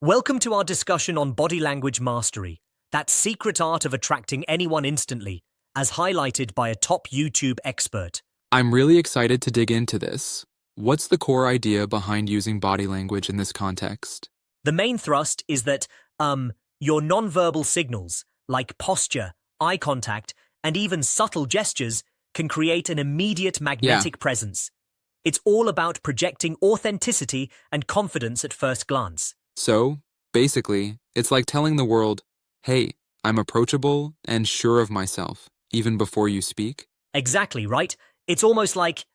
Welcome to our discussion on body language mastery, that secret art of attracting anyone instantly, as highlighted by a top YouTube expert. I'm really excited to dig into this. What's the core idea behind using body language in this context? The main thrust is that, your nonverbal signals, like posture, eye contact, and even subtle gestures, can create an immediate magnetic presence. It's all about projecting authenticity and confidence at first glance. So, basically, it's like telling the world, hey, I'm approachable and sure of myself, even before you speak. Exactly, right? It's almost like,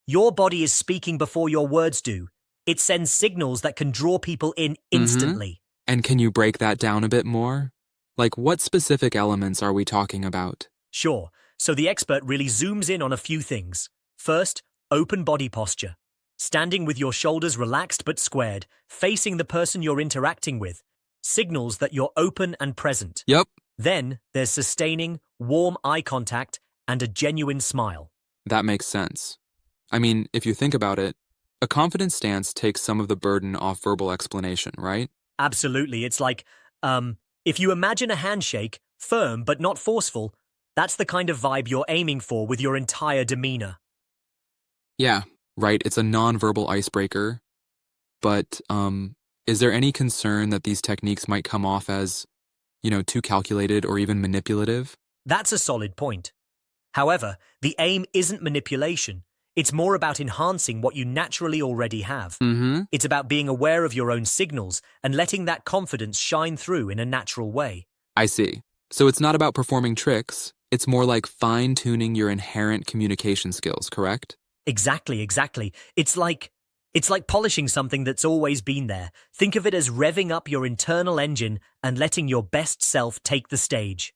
your body is speaking before your words do. It sends signals that can draw people in instantly. And can you break that down a bit more? Like, what specific elements are we talking about? Sure. So the expert really zooms in on a few things. First, open body posture. Standing with your shoulders relaxed but squared, facing the person you're interacting with, signals that you're open and present. Yep. Then there's sustaining, warm eye contact and a genuine smile. That makes sense. I mean, if you think about it, a confident stance takes some of the burden off verbal explanation, right? Absolutely. It's like, if you imagine a handshake, firm but not forceful, that's the kind of vibe you're aiming for with your entire demeanor. Yeah, right. It's a nonverbal icebreaker. But, is there any concern that these techniques might come off as, too calculated or even manipulative? That's a solid point. However, the aim isn't manipulation. It's more about enhancing what you naturally already have. It's about being aware of your own signals and letting that confidence shine through in a natural way. I see. So it's not about performing tricks. It's more like fine-tuning your inherent communication skills, correct? Exactly. It's like polishing something that's always been there. Think of it as revving up your internal engine and letting your best self take the stage.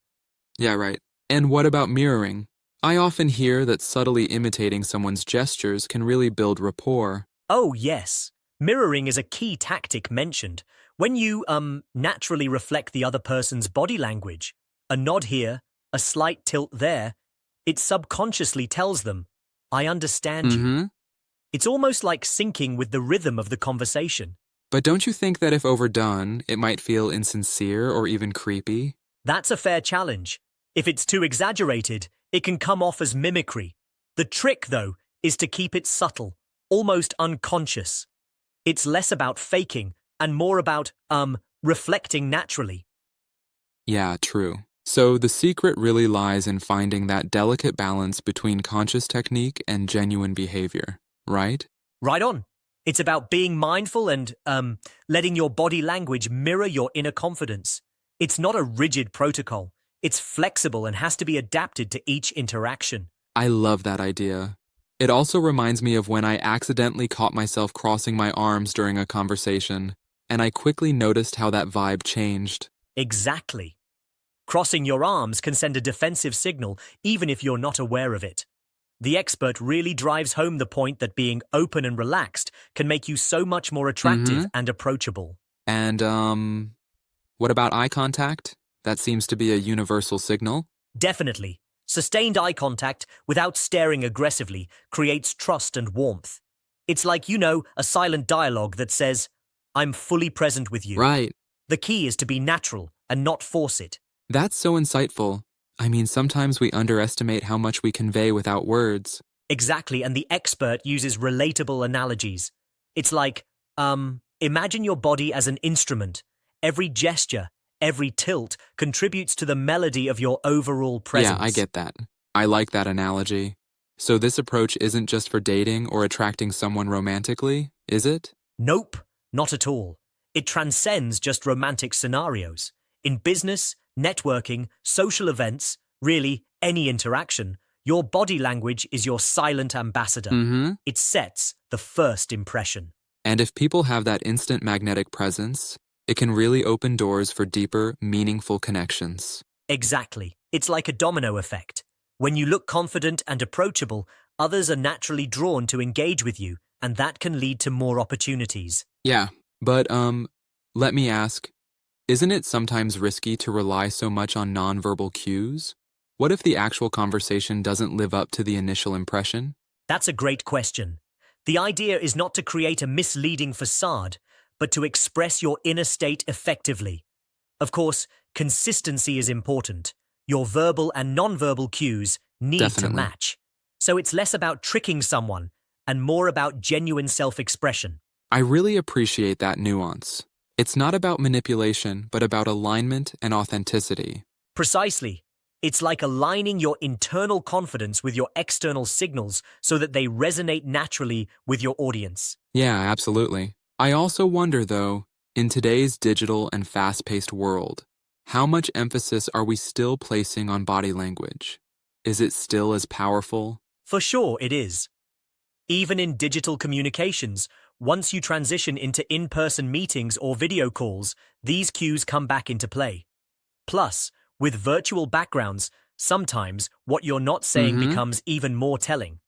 Yeah, right. And what about mirroring? I often hear that subtly imitating someone's gestures can really build rapport. Oh, yes. Mirroring is a key tactic mentioned. When you, naturally reflect the other person's body language, a nod here, a slight tilt there, it subconsciously tells them, I understand you. It's almost like syncing with the rhythm of the conversation. But don't you think that if overdone, it might feel insincere or even creepy? That's a fair challenge. If it's too exaggerated, it can come off as mimicry. The trick, though, is to keep it subtle, almost unconscious. It's less about faking and more about, reflecting naturally. Yeah, true. So the secret really lies in finding that delicate balance between conscious technique and genuine behavior, right? Right on. It's about being mindful and, letting your body language mirror your inner confidence. It's not a rigid protocol. It's flexible and has to be adapted to each interaction. I love that idea. It also reminds me of when I accidentally caught myself crossing my arms during a conversation, and I quickly noticed how that vibe changed. Exactly. Crossing your arms can send a defensive signal even if you're not aware of it. The expert really drives home the point that being open and relaxed can make you so much more attractive and approachable. And, what about eye contact? That seems to be a universal signal. Definitely. Sustained eye contact without staring aggressively creates trust and warmth. It's like, a silent dialogue that says, I'm fully present with you. Right. The key is to be natural and not force it. That's so insightful. I mean, sometimes we underestimate how much we convey without words. Exactly, and the expert uses relatable analogies. It's like, imagine your body as an instrument. Every gesture, every tilt contributes to the melody of your overall presence. Yeah, I get that. I like that analogy. So this approach isn't just for dating or attracting someone romantically, is it? Nope, not at all. It transcends just romantic scenarios. In business, networking, social events, really any interaction, your body language is your silent ambassador. It sets the first impression. And if people have that instant magnetic presence, it can really open doors for deeper, meaningful connections. Exactly. It's like a domino effect. When you look confident and approachable, others are naturally drawn to engage with you, and that can lead to more opportunities. Yeah, but, let me ask, isn't it sometimes risky to rely so much on nonverbal cues? What if the actual conversation doesn't live up to the initial impression? That's a great question. The idea is not to create a misleading facade, but to express your inner state effectively. Of course, consistency is important. Your verbal and non-verbal cues need to Definitely. match. So it's less about tricking someone and more about genuine self-expression. I really appreciate that nuance. It's not about manipulation, but about alignment and authenticity. Precisely. It's like aligning your internal confidence with your external signals so that they resonate naturally with your audience. Yeah, absolutely. I also wonder, though, in today's digital and fast-paced world, how much emphasis are we still placing on body language? Is it still as powerful? For sure it is. Even in digital communications, once you transition into in-person meetings or video calls, these cues come back into play. Plus, with virtual backgrounds, sometimes what you're not saying becomes even more telling.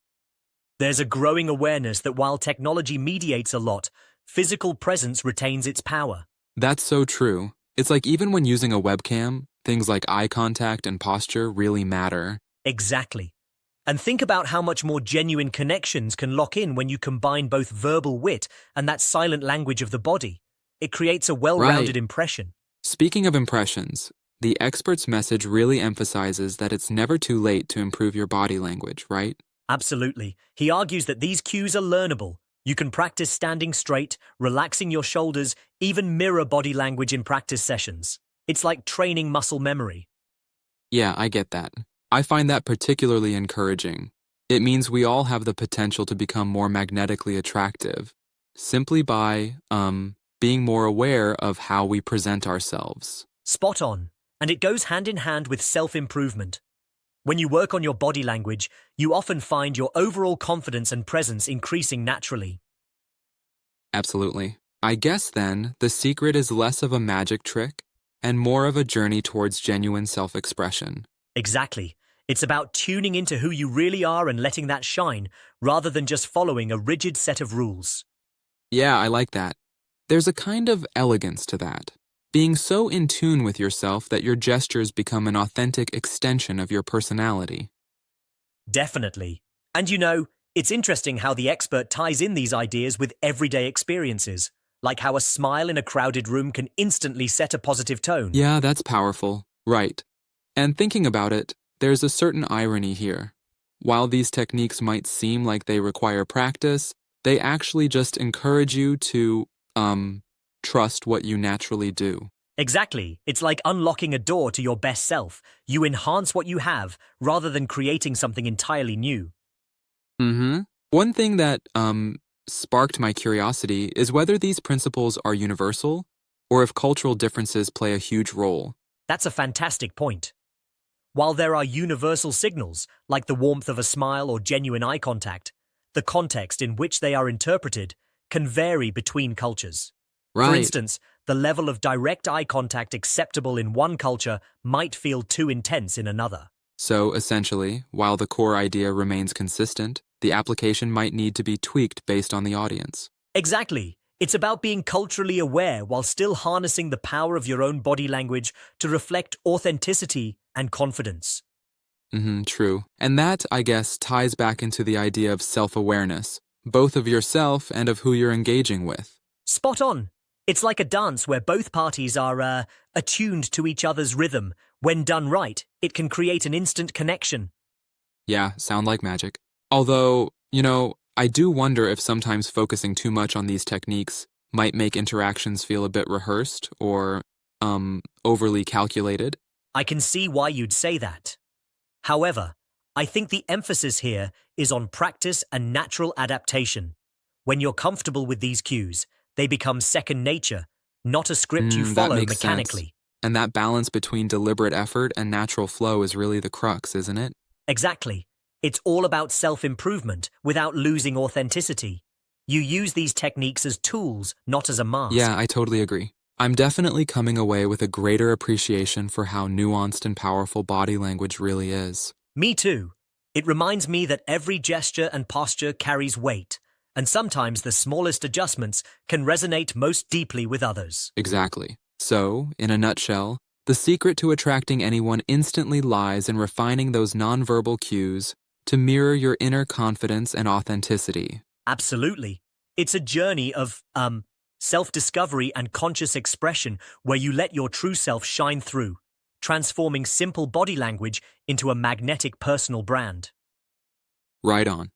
There's a growing awareness that while technology mediates a lot, physical presence retains its power. That's so true. It's like even when using a webcam, things like eye contact and posture really matter. Exactly. And think about how much more genuine connections can lock in when you combine both verbal wit and that silent language of the body. It creates a well-rounded Right. impression. Speaking of impressions, the expert's message really emphasizes that it's never too late to improve your body language, right? Absolutely. He argues that these cues are learnable. You can practice standing straight, relaxing your shoulders, even mirror body language in practice sessions. It's like training muscle memory. Yeah, I get that. I find that particularly encouraging. It means we all have the potential to become more magnetically attractive, simply by, being more aware of how we present ourselves. Spot on. And it goes hand in hand with self-improvement. When you work on your body language, you often find your overall confidence and presence increasing naturally. Absolutely. I guess then, the secret is less of a magic trick and more of a journey towards genuine self-expression. Exactly. It's about tuning into who you really are and letting that shine, rather than just following a rigid set of rules. Yeah, I like that. There's a kind of elegance to that. Being so in tune with yourself that your gestures become an authentic extension of your personality. Definitely. And you know, it's interesting how the expert ties in these ideas with everyday experiences, like how a smile in a crowded room can instantly set a positive tone. Yeah, that's powerful. Right. And thinking about it, there's a certain irony here. While these techniques might seem like they require practice, they actually just encourage you to, trust what you naturally do. Exactly. It's like unlocking a door to your best self. You enhance what you have, rather than creating something entirely new. One thing that, sparked my curiosity is whether these principles are universal or if cultural differences play a huge role. That's a fantastic point. While there are universal signals, like the warmth of a smile or genuine eye contact, the context in which they are interpreted can vary between cultures. For Right. instance, the level of direct eye contact acceptable in one culture might feel too intense in another. So, essentially, while the core idea remains consistent, the application might need to be tweaked based on the audience. Exactly. It's about being culturally aware while still harnessing the power of your own body language to reflect authenticity and confidence. True. And that, I guess, ties back into the idea of self-awareness, both of yourself and of who you're engaging with. Spot on. It's like a dance where both parties are attuned to each other's rhythm. When done right, it can create an instant connection. Yeah, sound like magic. Although, I do wonder if sometimes focusing too much on these techniques might make interactions feel a bit rehearsed or, overly calculated. I can see why you'd say that. However, I think the emphasis here is on practice and natural adaptation. When you're comfortable with these cues, they become second nature, not a script you That follow makes mechanically. sense. And that balance between deliberate effort and natural flow is really the crux, isn't it? Exactly. It's all about self-improvement without losing authenticity. You use these techniques as tools, not as a mask. Yeah, I totally agree. I'm definitely coming away with a greater appreciation for how nuanced and powerful body language really is. Me too. It reminds me that every gesture and posture carries weight, and sometimes the smallest adjustments can resonate most deeply with others. Exactly. So, in a nutshell, the secret to attracting anyone instantly lies in refining those nonverbal cues to mirror your inner confidence and authenticity. Absolutely. It's a journey of, self-discovery and conscious expression where you let your true self shine through, transforming simple body language into a magnetic personal brand. Right on.